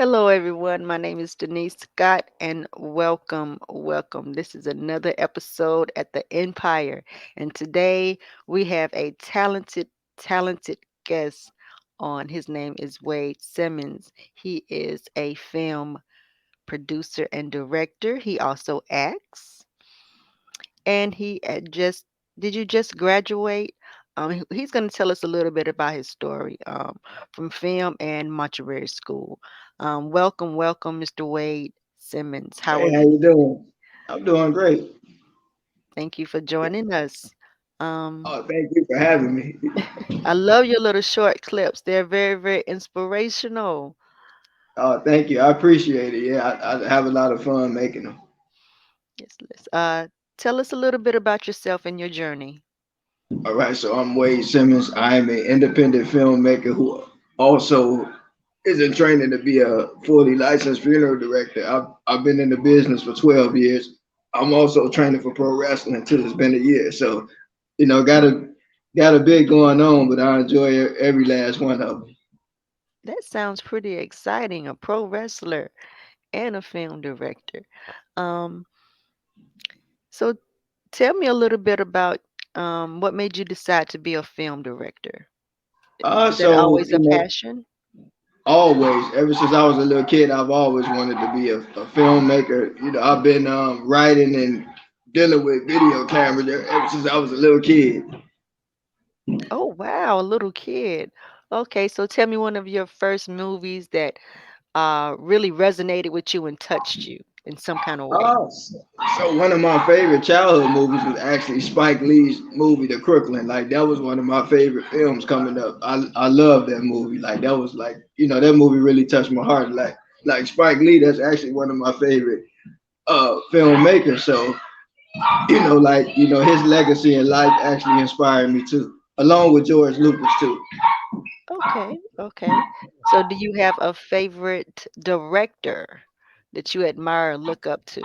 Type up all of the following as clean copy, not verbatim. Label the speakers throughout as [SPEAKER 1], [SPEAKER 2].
[SPEAKER 1] Hello, everyone. My name is Denise Scott, and welcome, welcome. This is another episode at the Empire, and today we have a talented guest on. His name is Wade Simmons. He is a film producer and director. He also acts, and he just did you just graduate? He's going to tell us a little bit about his story from film and Monterey School. Welcome, welcome, Mr. Wade Simmons. How are
[SPEAKER 2] Hey, how
[SPEAKER 1] you?
[SPEAKER 2] you doing? I'm doing great.
[SPEAKER 1] Thank you for joining us. Um,
[SPEAKER 2] Oh, thank you for having me.
[SPEAKER 1] I love your little short clips. They're very, very inspirational.
[SPEAKER 2] Oh, thank you. I appreciate it. Yeah, I have a lot of fun making them.
[SPEAKER 1] Yes, tell us a little bit about yourself and your journey.
[SPEAKER 2] All right, so I'm Wade Simmons. I am an independent filmmaker who also is in training to be a fully licensed funeral director. I've been in the business for 12 years. I'm also training for pro wrestling until it's been a year. So, got a bit going on, but I enjoy every last one of them.
[SPEAKER 1] That sounds pretty exciting. A pro wrestler and a film director. Um, so tell me a little bit about what made you decide to be a film director. Was that
[SPEAKER 2] So
[SPEAKER 1] always a passion?
[SPEAKER 2] always, ever since I was a little kid, I've always wanted to be a filmmaker. I've been writing and dealing with video cameras ever since I was a little kid.
[SPEAKER 1] Oh, wow, a little kid. Okay, so tell me one of your first movies that really resonated with you and touched you in some kind of way.
[SPEAKER 2] Uh, so one of my favorite childhood movies was actually Spike Lee's movie, The Crooklyn. Like that was one of my favorite films coming up. I love that movie. Like that was like that movie really touched my heart. Like Spike Lee, that's actually one of my favorite filmmakers. So his legacy in life actually inspired me too, along with George Lucas too.
[SPEAKER 1] Okay, okay. So do you have a favorite director that you admire or look up to?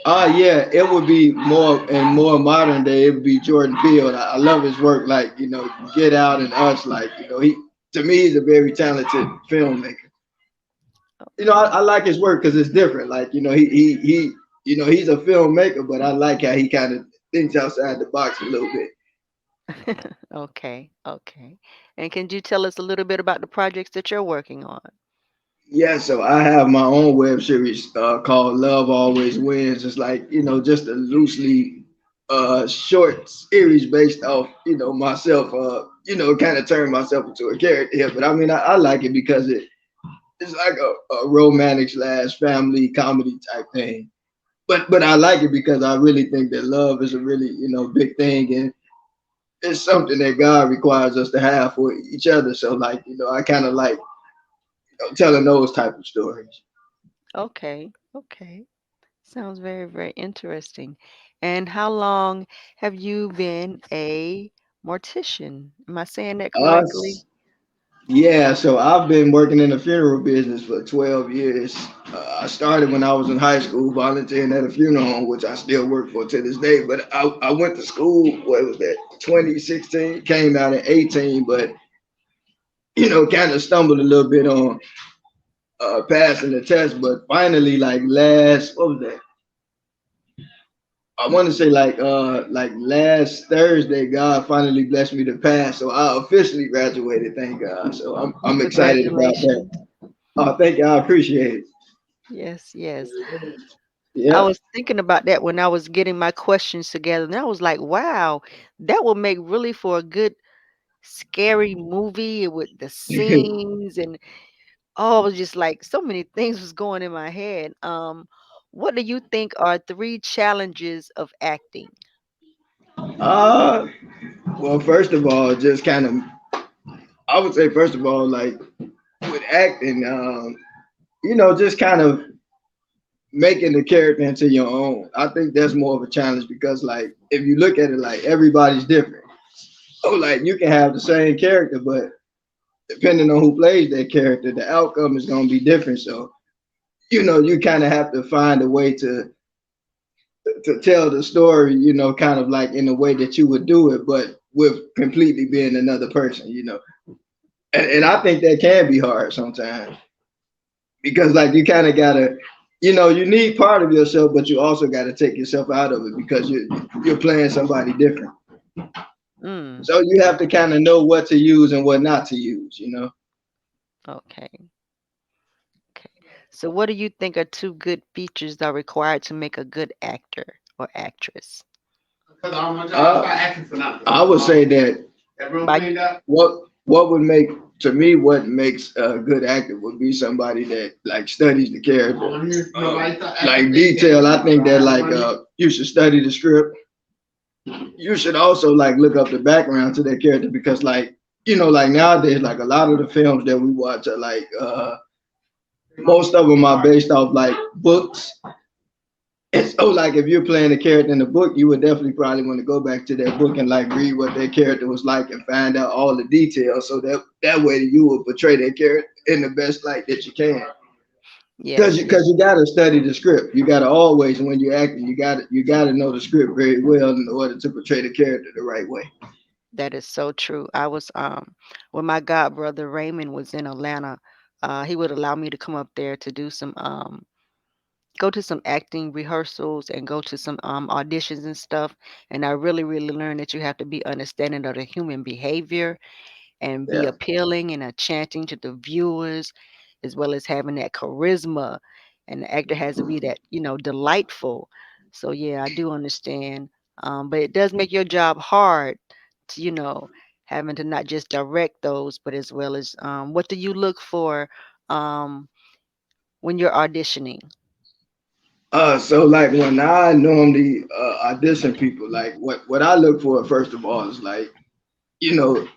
[SPEAKER 2] Yeah, it would be more modern day. It would be Jordan Peele. I love his work. Like Get Out and Us. Like he to me he's a very talented filmmaker. I like his work because it's different. Like he's a filmmaker, but I like how he kind of thinks outside the box a little bit.
[SPEAKER 1] Okay, okay. And can you tell us a little bit about the projects that you're working on?
[SPEAKER 2] Yeah, so I have my own web series called Love Always Wins. It's like, just a loosely short series based off, myself, kind of turn myself into a character here. But I mean, I like it because it's like a romantic slash family comedy type thing. But I like it because I really think that love is a really, big thing, and it's something that God requires us to have for each other. So like, I kind of like telling those type of stories.
[SPEAKER 1] Okay, okay. Sounds very, very interesting. And how long have you been a mortician? Am I saying that correctly?
[SPEAKER 2] Us. Yeah, so I've been working in the funeral business for 12 years. I started when I was in high school volunteering at a funeral home, which I still work for to this day. But I went to school, what was that, 2016, came out in 18, but, kind of stumbled a little bit on passing the test. But finally, like what was that? I want to say like last Thursday, God finally blessed me to pass. So I officially graduated, thank God. So I'm excited about that.
[SPEAKER 1] Congratulations.
[SPEAKER 2] Oh, thank you. I appreciate it.
[SPEAKER 1] Yes, yes. I
[SPEAKER 2] Yeah.
[SPEAKER 1] was thinking about that when I was getting my questions together, and I was like, wow, that would make really for a good scary movie with the scenes and oh, it was just like so many things was going in my head. What do you think are three challenges of acting?
[SPEAKER 2] uh, well, first of all, just kind of, I would say, first of all, like with acting, just kind of making the character into your own. I think that's more of a challenge because, like, if you look at it, like everybody's different. So, like, you can have the same character, but depending on who plays that character, the outcome is going to be different. So, you kind of have to find a way to tell the story, kind of like in a way that you would do it, but with completely being another person. And I think that can be hard sometimes because like you kind of gotta, you need part of yourself, but you also got to take yourself out of it because you're playing somebody different.
[SPEAKER 1] Mm,
[SPEAKER 2] So you have to
[SPEAKER 1] okay.
[SPEAKER 2] kind of know what to use and what not to use.
[SPEAKER 1] Okay. Okay. So what do you think are two good features that are required to make a good actor or actress?
[SPEAKER 2] I would say that
[SPEAKER 1] By
[SPEAKER 2] what would make to me what makes a good actor would be somebody that like studies the character, like detail. I think that like you should study the script. You should also like look up the background to that character because like like nowadays like a lot of the films that we watch are like most of them are based off like books. And so like if you're playing a character in the book, you would definitely probably want to go back to that book and like read what that character was like and find out all the details so that way you will portray that character in the best light that you can. Because
[SPEAKER 1] yes,
[SPEAKER 2] you,
[SPEAKER 1] yes,
[SPEAKER 2] cause you gotta study the script. You gotta always when you're acting, you gotta know the script very well in order to portray the character the right way.
[SPEAKER 1] that is so true. I was when my god brother Raymond was in Atlanta, he would allow me to come up there to do some go to some acting rehearsals and go to some auditions and stuff. And I really, really learned that you have to be understanding of the human behavior and be
[SPEAKER 2] Yeah.
[SPEAKER 1] appealing and enchanting to the viewers, as well as having that charisma. And the actor has to be that, delightful. So yeah, I do understand. But it does make your job hard to, having to not just direct those, but as well as what do you look for um, when you're auditioning?
[SPEAKER 2] So like when I normally audition people, like what I look for first of all is like, you know,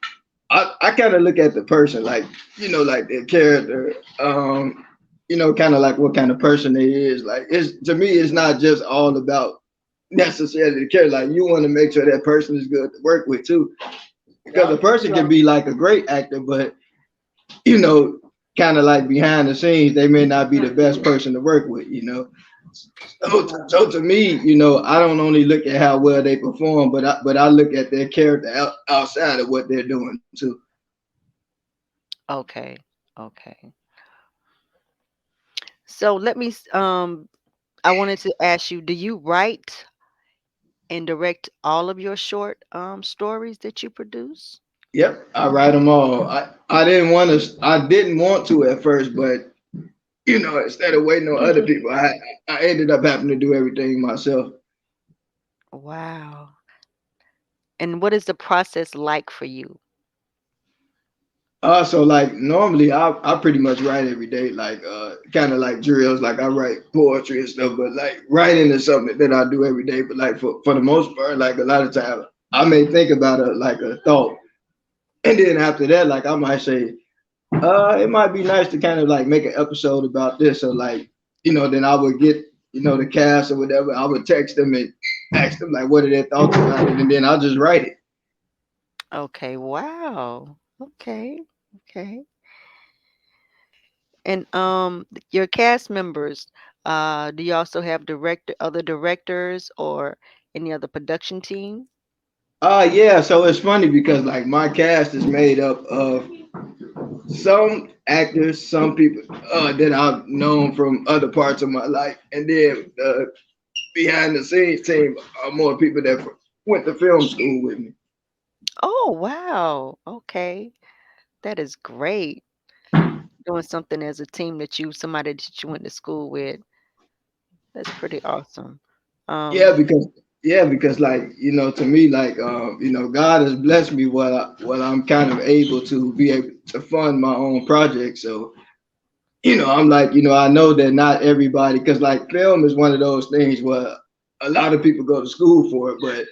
[SPEAKER 2] I kind of look at the person, like, like their character, kind of like what kind of person they is. Like it's to me, it's not just all about necessarily the character. Like you want to make sure that person is good to work with too, because a person can be like a great actor, but you know, kind of like behind the scenes, they may not be the best person to work with. So to me, I don't only look at how well they perform, but I look at their character outside of what they're doing too.
[SPEAKER 1] Okay. Okay. So I wanted to ask you, do you write and direct all of your short stories that you produce?
[SPEAKER 2] Yep, I write them all. I didn't want to at first, but instead of waiting on other people, I ended up having to do everything myself.
[SPEAKER 1] Wow. And what is the process like for you?
[SPEAKER 2] So like normally I pretty much write every day, like kind of like drills, like I write poetry and stuff, but like writing is something that I do every day. But like for the most part, like a lot of time I may think about a thought, and then after that, like I might say, it might be nice to kind of like make an episode about this, or like then I would get the cast or whatever. I would text them and ask them like what are their thoughts about it, and then I'll just write it.
[SPEAKER 1] Okay, wow. Okay. Okay. And your cast members, do you also have other directors or any other production team?
[SPEAKER 2] Yeah, so it's funny because like my cast is made up of some actors, some people that I've known from other parts of my life, and then the behind the scenes team are more people that went to film school with me.
[SPEAKER 1] Oh, wow. Okay. That is great. Doing something as a team somebody that you went to school with. That's pretty awesome.
[SPEAKER 2] Yeah,
[SPEAKER 1] Um,
[SPEAKER 2] because like to me, like God has blessed me what I'm kind of able to be able to fund my own project. So I'm like I know that not everybody, because like film is one of those things where a lot of people go to school for it, but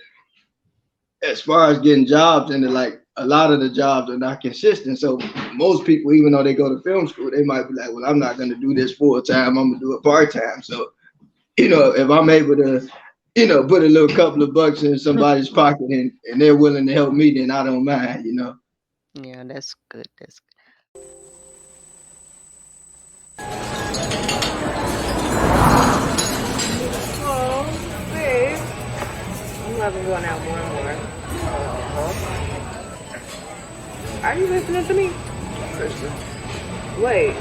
[SPEAKER 2] as far as getting jobs, and like a lot of the jobs are not consistent. So most people, even though they go to film school, they might be like, well, I'm not going to do this full time. I'm going to do it part time. So if I'm able to put a little couple of bucks in somebody's pocket, and they're willing to help me, then I don't mind.
[SPEAKER 1] yeah, that's good. That's
[SPEAKER 3] Oh, babe. I'm loving going out more and more. Are you listening to me? Wait.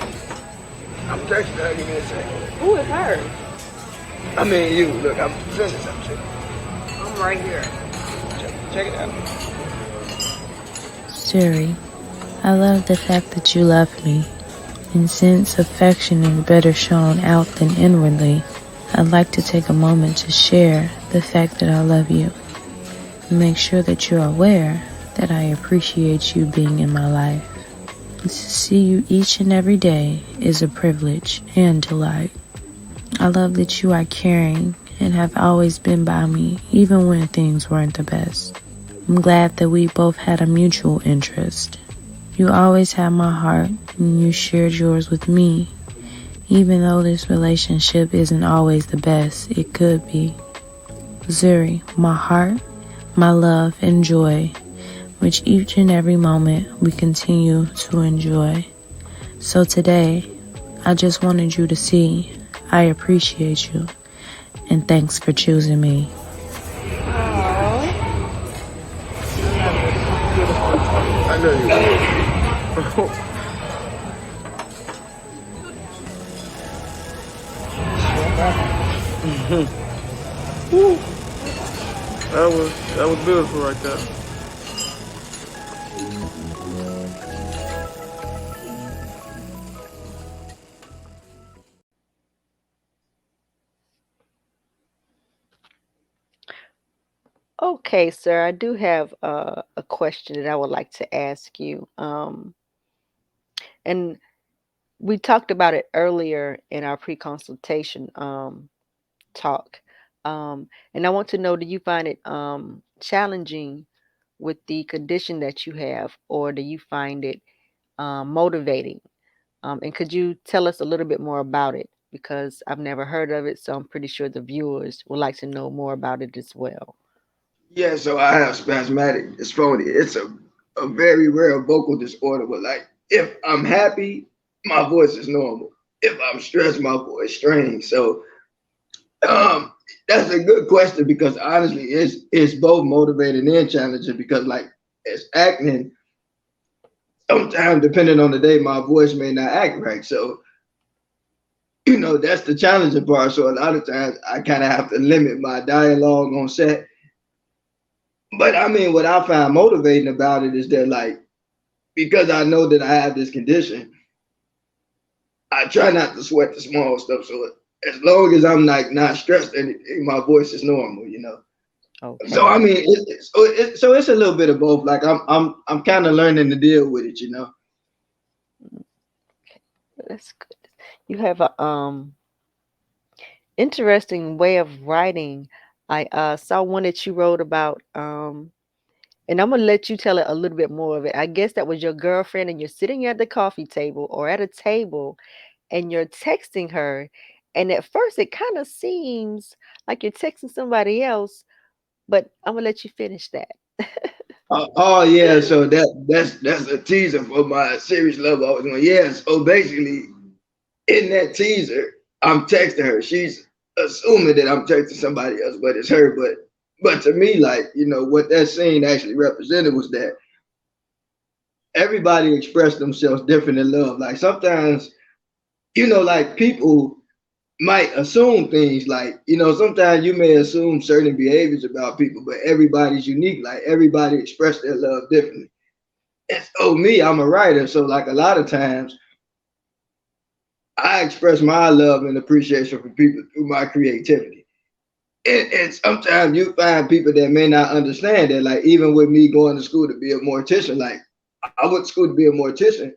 [SPEAKER 2] I'm texting her. Give me a second.
[SPEAKER 3] Who is her?
[SPEAKER 2] I mean, you. Look, I'm sending something.
[SPEAKER 3] I'm right here.
[SPEAKER 2] Check it out.
[SPEAKER 4] Siri, I love the fact that you love me, and since affection is better shown out than inwardly, I'd like to take a moment to share the fact that I love you. Make sure that you're aware that I appreciate you being in my life. To see you each and every day is a privilege and delight. I love that you are caring and have always been by me even when things weren't the best. I'm glad that we both had a mutual interest. You always had my heart and you shared yours with me. Even though this relationship isn't always the best, it could be. Zuri, my heart, my love and joy, which each and every moment we continue to enjoy. So today, I just wanted you to see I appreciate you and thanks for choosing me.
[SPEAKER 2] I know you. That was beautiful right there.
[SPEAKER 1] Okay, sir, I do have a question that I would like to ask you. And we talked about it earlier in our pre-consultation talk. And I want to know, do you find it challenging with the condition that you have, or do you find it motivating? And could you tell us a little bit more about it? Because I've never heard of it, so I'm pretty sure the viewers would like to know more about it as well.
[SPEAKER 2] Yeah, so I have spasmodic dysphonia. It's a very rare vocal disorder, but like if I'm happy, my voice is normal. If I'm stressed, my voice strains. So um that's a good question because honestly it's both motivating and challenging because like it's acting sometimes depending on the day my voice may not act right. So that's the challenging part. So a lot of times I kind of have to limit my dialogue on set. But I mean, what I find motivating about it is that, like, because I know that I have this condition, I try not to sweat the small stuff. So as long as I'm like not stressed, and my voice is normal. So I
[SPEAKER 1] Okay.
[SPEAKER 2] mean, so it's a little bit of both. Like I'm kind of learning to deal with it.
[SPEAKER 1] Okay, that's good. You have a interesting way of writing. I saw one that you wrote about, and I'm gonna let you tell it a little bit more of it. I guess that was your girlfriend, and you're sitting at the coffee table or at a table, and you're texting her, and at first it kind of seems like you're texting somebody else, but I'm gonna let you finish that.
[SPEAKER 2] Oh yeah, so that's a teaser for my series love. I was going, yeah. So basically, in that teaser, I'm texting her. She's assuming that I'm texting somebody else, but it's her. But to me, like what that scene actually represented was that everybody expressed themselves different in love. Like sometimes, like people might assume things like, sometimes you may assume certain behaviors about people, but everybody's unique. Like everybody expressed their love differently. And so me, I'm a writer. So like a lot of times I express my love and appreciation for people through my creativity. And sometimes you find people that may not understand that. Like even with me going to school to be a mortician, like I went to school to be a mortician,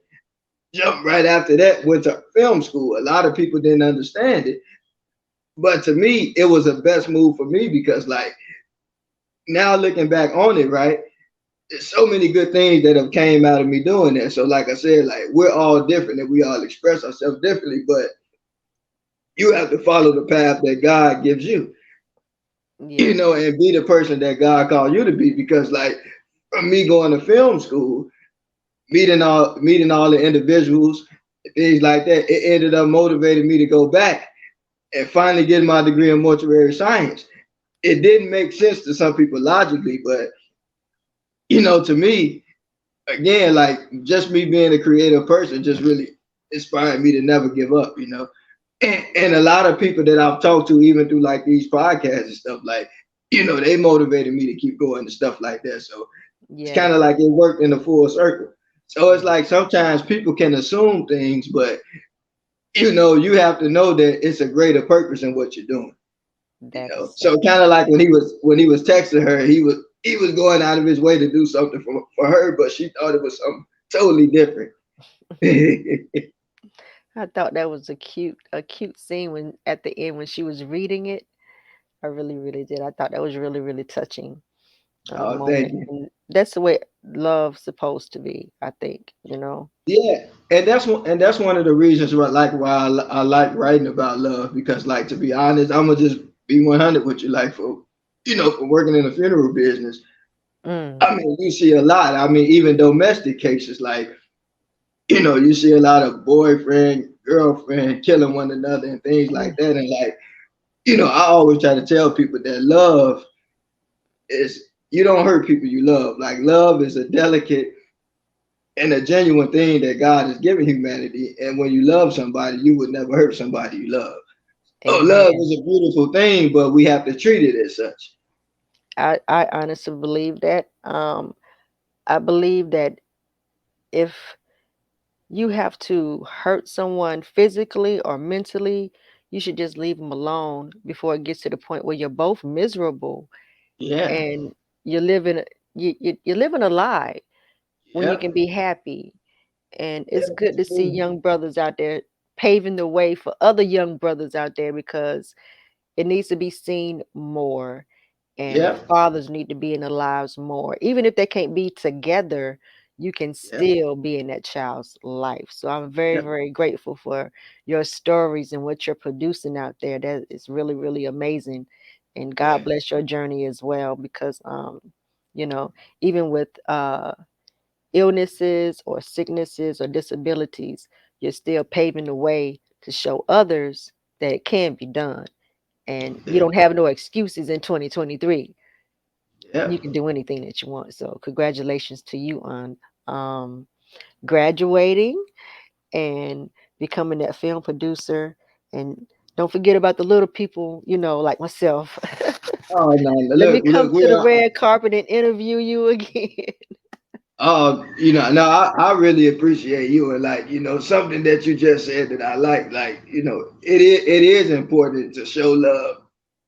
[SPEAKER 2] jumped right after that, went to film school. A lot of people didn't understand it. But to me, it was a best move for me because like now looking back on it, right? There's so many good things that have came out of me doing that. So like I said, like we're all different and we all express ourselves differently, but you have to follow the path that God gives you,
[SPEAKER 1] Yes.
[SPEAKER 2] and be the person that God called you to be. Because like from me going to film school, meeting all the individuals, things like that, it ended up motivating me to go back and finally get my degree in mortuary science. It didn't make sense to some people logically, but to me, again, like just me being a creative person just really inspired me to never give up, you know. And a lot of people that I've talked to, even through like these podcasts and stuff, like, you know, they motivated me to keep going and stuff like that. So it's kind of
[SPEAKER 1] Yes.
[SPEAKER 2] like it worked in a full circle. So it's
[SPEAKER 1] Yes.
[SPEAKER 2] like sometimes people can assume things, but you know, you have to know that it's a greater purpose in what you're doing. You
[SPEAKER 1] That is
[SPEAKER 2] know,
[SPEAKER 1] so
[SPEAKER 2] so kind of like when he was texting her, he was going out of his way to do something for her, but she thought it was something totally different.
[SPEAKER 1] I thought that was a cute scene when at the end when she was reading it. I really, really did. I thought that was really, really touching
[SPEAKER 2] Oh,
[SPEAKER 1] moment.
[SPEAKER 2] thank you.
[SPEAKER 1] And that's the way love's supposed to be, I think, you know.
[SPEAKER 2] Yeah, and that's one of the reasons why I like writing about love, because like, to be honest, I'm gonna just be 100 with you, like, for working in the funeral business.
[SPEAKER 1] Mm,
[SPEAKER 2] I mean, you see a lot. I mean, even domestic cases, like, you see a lot of boyfriend, girlfriend killing one another and things like
[SPEAKER 1] mm,
[SPEAKER 2] that. And like, I always try to tell people that love is, you don't hurt people you love. Like, love is a delicate and a genuine thing that God has given humanity. And when you love somebody, you would never hurt somebody you love. Oh, love
[SPEAKER 1] amen.
[SPEAKER 2] is a beautiful thing, but we have to treat it as such.
[SPEAKER 1] I honestly believe that. I believe that if you have to hurt someone physically or mentally, you should just leave them alone before it gets to the point where you're both miserable
[SPEAKER 2] Yeah,
[SPEAKER 1] and you're living you're living a lie when you
[SPEAKER 2] yeah,
[SPEAKER 1] can be happy. And
[SPEAKER 2] yeah,
[SPEAKER 1] it's good
[SPEAKER 2] that's
[SPEAKER 1] to see
[SPEAKER 2] true.
[SPEAKER 1] young brothers out there paving the way for other young brothers out there because it needs to be seen more. And
[SPEAKER 2] Yeah,
[SPEAKER 1] fathers need to be in the lives more. Even if they can't be together, you can
[SPEAKER 2] yeah,
[SPEAKER 1] still be in that child's life. So I'm very,
[SPEAKER 2] yeah,
[SPEAKER 1] very grateful for your stories and what you're producing out there. That is really, really amazing. And
[SPEAKER 2] yeah,
[SPEAKER 1] God bless your journey as well because you know, even with illnesses or sicknesses or disabilities, you're still paving the way to show others that it can be done. And you
[SPEAKER 2] yeah,
[SPEAKER 1] don't have no excuses in 2023.
[SPEAKER 2] yeah.
[SPEAKER 1] You can do anything that you want. So congratulations to you on graduating and becoming that film producer. And don't forget about the little people, like myself.
[SPEAKER 2] Oh no,
[SPEAKER 1] Let me
[SPEAKER 2] look,
[SPEAKER 1] come
[SPEAKER 2] look,
[SPEAKER 1] to
[SPEAKER 2] we
[SPEAKER 1] the
[SPEAKER 2] are.
[SPEAKER 1] red carpet and interview you again.
[SPEAKER 2] No, I really appreciate you, and like, something that you just said that I like, it is important to show love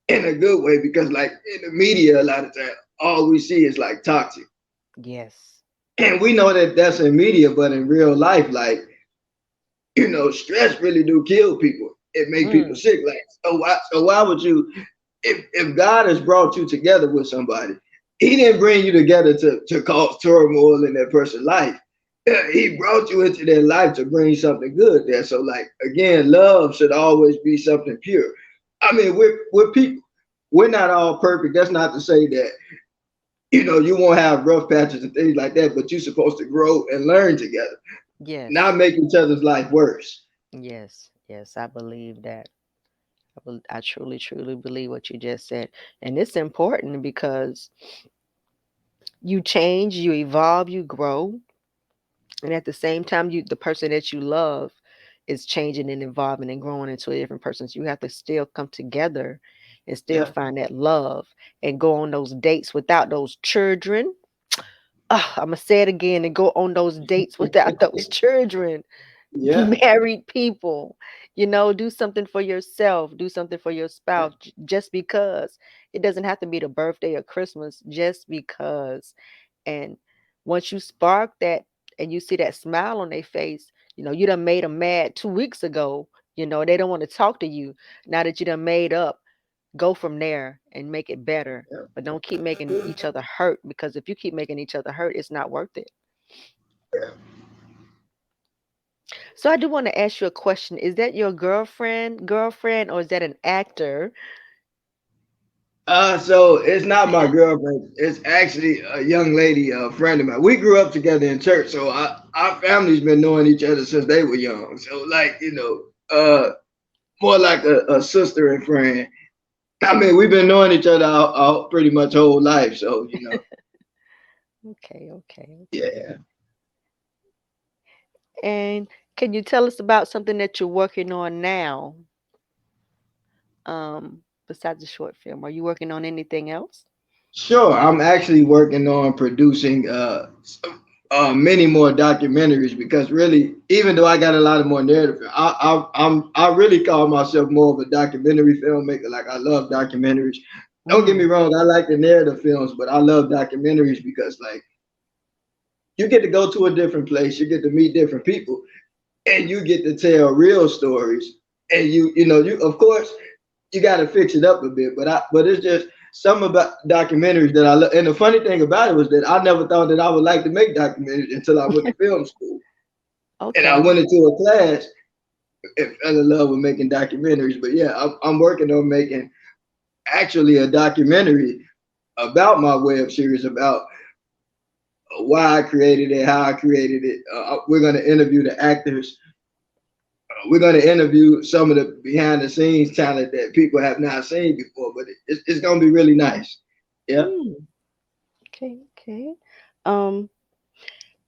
[SPEAKER 2] in a good way, because like in the media, a lot of times all we see is like toxic,
[SPEAKER 1] Yes.
[SPEAKER 2] and we know that that's in media, but in real life, like, stress really do kill people. It make people
[SPEAKER 1] Mm,
[SPEAKER 2] sick. Like, so why would you, if God has brought you together with somebody, He didn't bring you together to cause turmoil in that person's life. He brought you into their life to bring something good there. So like, again, love should always be something pure. I mean, we're people. We're not all perfect. That's not to say that you won't have rough patches and things like that, but you're supposed to grow and learn together, not
[SPEAKER 1] yes.
[SPEAKER 2] make each other's life worse.
[SPEAKER 1] Yes. Yes. I believe that. I truly, truly believe what you just said. And it's important because you change, you evolve, you grow. And at the same time, the person that you love is changing and evolving and growing into a different person. So you have to still come together and still
[SPEAKER 2] Yeah,
[SPEAKER 1] find that love and go on those dates without those children. I'm going to say it again and go on those dates without those children.
[SPEAKER 2] yeah,
[SPEAKER 1] Married people, do something for yourself, do something for your
[SPEAKER 2] yeah,
[SPEAKER 1] spouse just because. It doesn't have to be the birthday or Christmas, just because. And once you spark that and you see that smile on their face, you done made them mad 2 weeks ago. They don't want to talk to you. Now that you done made up, go from there and make it better.
[SPEAKER 2] yeah.
[SPEAKER 1] But don't keep making each other hurt, because if you keep making each other hurt, it's not worth it. So I do want to ask you a question. Is that your girlfriend, or is that an actor?
[SPEAKER 2] So it's not my girlfriend. It's actually a young lady, a friend of mine. We grew up together in church, so our family's been knowing each other since they were young. So like, more like a sister and friend. I mean, we've been knowing each other our pretty much whole life. So
[SPEAKER 1] Okay, okay, okay.
[SPEAKER 2] yeah,
[SPEAKER 1] And can you tell us about something that you're working on now, besides the short film? Are you working on anything else?
[SPEAKER 2] Sure, I'm actually working on producing many more documentaries because really, even though I got a lot of more narrative, I really call myself more of a documentary filmmaker. Like I love documentaries. Don't get me
[SPEAKER 1] Mm,
[SPEAKER 2] wrong, I like the narrative films, but I love documentaries because like you get to go to a different place, you get to meet different people, and you get to tell real stories. And you of course you got to fix it up a bit, but it's just some about documentaries that I love. And the funny thing about it was that I never thought that I would like to make documentaries until I went to film school, and I
[SPEAKER 1] okay.
[SPEAKER 2] went into a class and fell in love with making documentaries. But yeah, I'm working on making actually a documentary about my web series about why I created it, how I created it. We're going to interview the actors. We're going to interview some of the behind the scenes talent that people have not seen before, but it's going to be really nice. Yeah.
[SPEAKER 1] Mm, okay, okay. Um,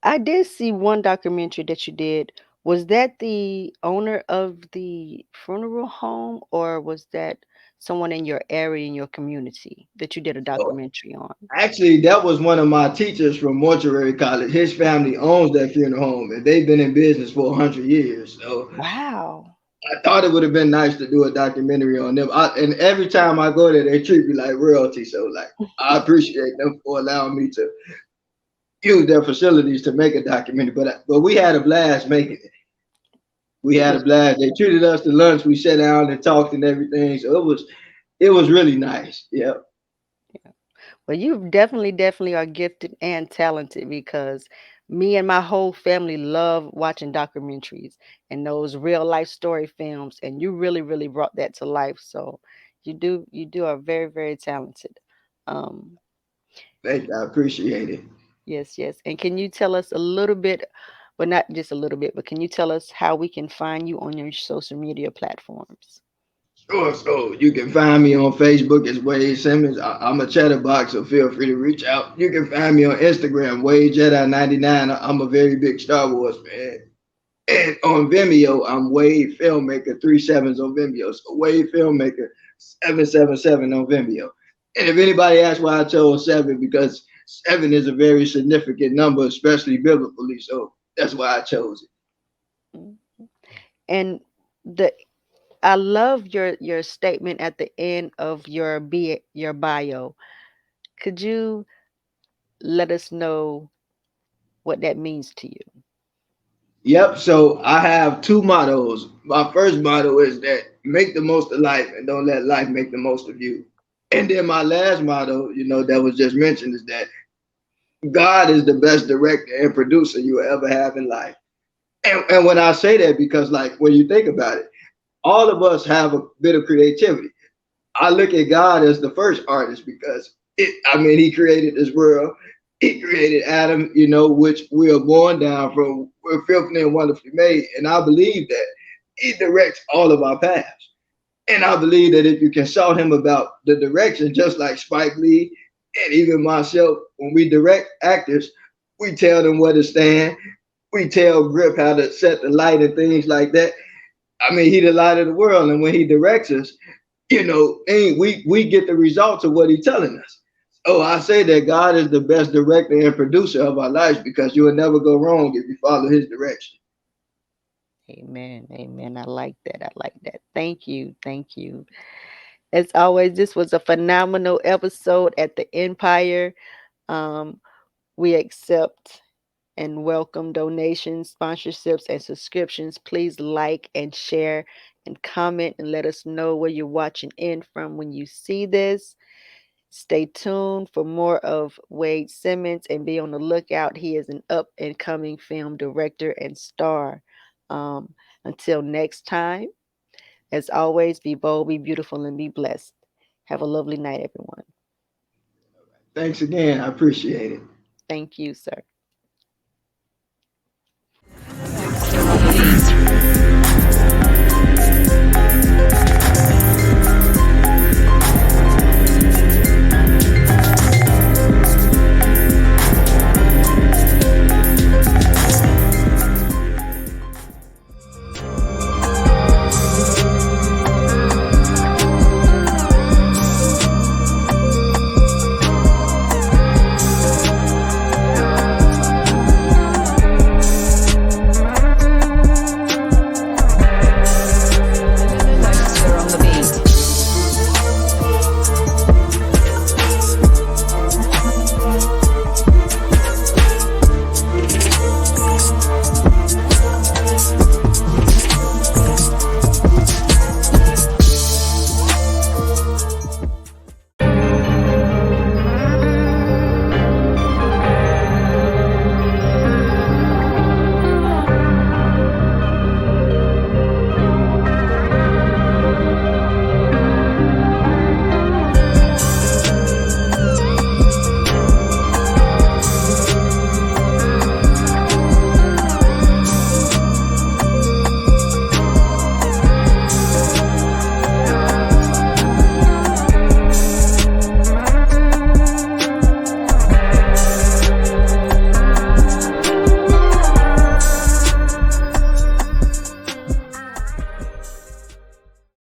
[SPEAKER 1] I did see one documentary that you did. Was that the owner of the funeral home, or was that someone in your area, in your community, that you did a
[SPEAKER 2] So
[SPEAKER 1] documentary on?
[SPEAKER 2] actually, that was one of my teachers from Mortuary College. His family owns that funeral home, and they've been in business for 100 years. So
[SPEAKER 1] Wow.
[SPEAKER 2] I thought it would have been nice to do a documentary on them. And every time I go there, they treat me like royalty. So like, I appreciate them for allowing me to use their facilities to make a documentary. But we had a blast making it. We
[SPEAKER 1] It
[SPEAKER 2] had a
[SPEAKER 1] was,
[SPEAKER 2] blast. They treated us to lunch. We sat down and talked and everything. So it was really nice. Yeah.
[SPEAKER 1] well, you definitely are gifted and talented because me and my whole family love watching documentaries and those real life story films, and you really brought that to life. So you do are very talented. Um,
[SPEAKER 2] Thank you. I appreciate it.
[SPEAKER 1] yes, yes. And can you tell us a little bit, well, not just a little bit, but can you tell us how we can find you on your social media platforms?
[SPEAKER 2] Sure. So you can find me on Facebook as Wade Simmons. I'm a chatterbox, so feel free to reach out. You can find me on Instagram, Wade Jedi 99. I'm a very big Star Wars fan. And on Vimeo, I'm Wade Filmmaker 37s on Vimeo. So Wade Filmmaker 777 on Vimeo. And if anybody asks why I chose seven, because seven is a very significant number, especially biblically. So that's why I chose it.
[SPEAKER 1] Mm. And the I love your statement at the end of your bio. Could you let us know what that means to you?
[SPEAKER 2] Yep. So I have two mottos. My first motto is that make the most of life and don't let life make the most of you. And then my last motto, that was just mentioned is that God is the best director and producer you will ever have in life. And when I say that, because like when you think about it, all of us have a bit of creativity. I look at God as the first artist because he created this world. He created Adam, which we are born down from. We're filthy and wonderfully made. And I believe that he directs all of our paths. And I believe that if you consult him about the direction, just like Spike Lee and even myself, when we direct actors, we tell them where to stand. We tell Grip how to set the light and things like that. He the light of the world, and when he directs us, and we get the results of what he's telling us. Oh, I say that God is the best director and producer of our lives because you will never go wrong if you follow his direction.
[SPEAKER 1] Amen. Amen. I like that. I like that. Thank you. Thank you. As always, this was a phenomenal episode at the Empire. Um, we accept and welcome donations, sponsorships, and subscriptions. Please like and share and comment and let us know where you're watching in from when you see this. Stay tuned for more of Wade Simmons and be on the lookout. He is an up and coming film director and star. Um, until next time, as always, be bold, be beautiful, and be blessed. Have a lovely night, everyone.
[SPEAKER 2] Thanks again. I appreciate it.
[SPEAKER 1] Thank you, sir.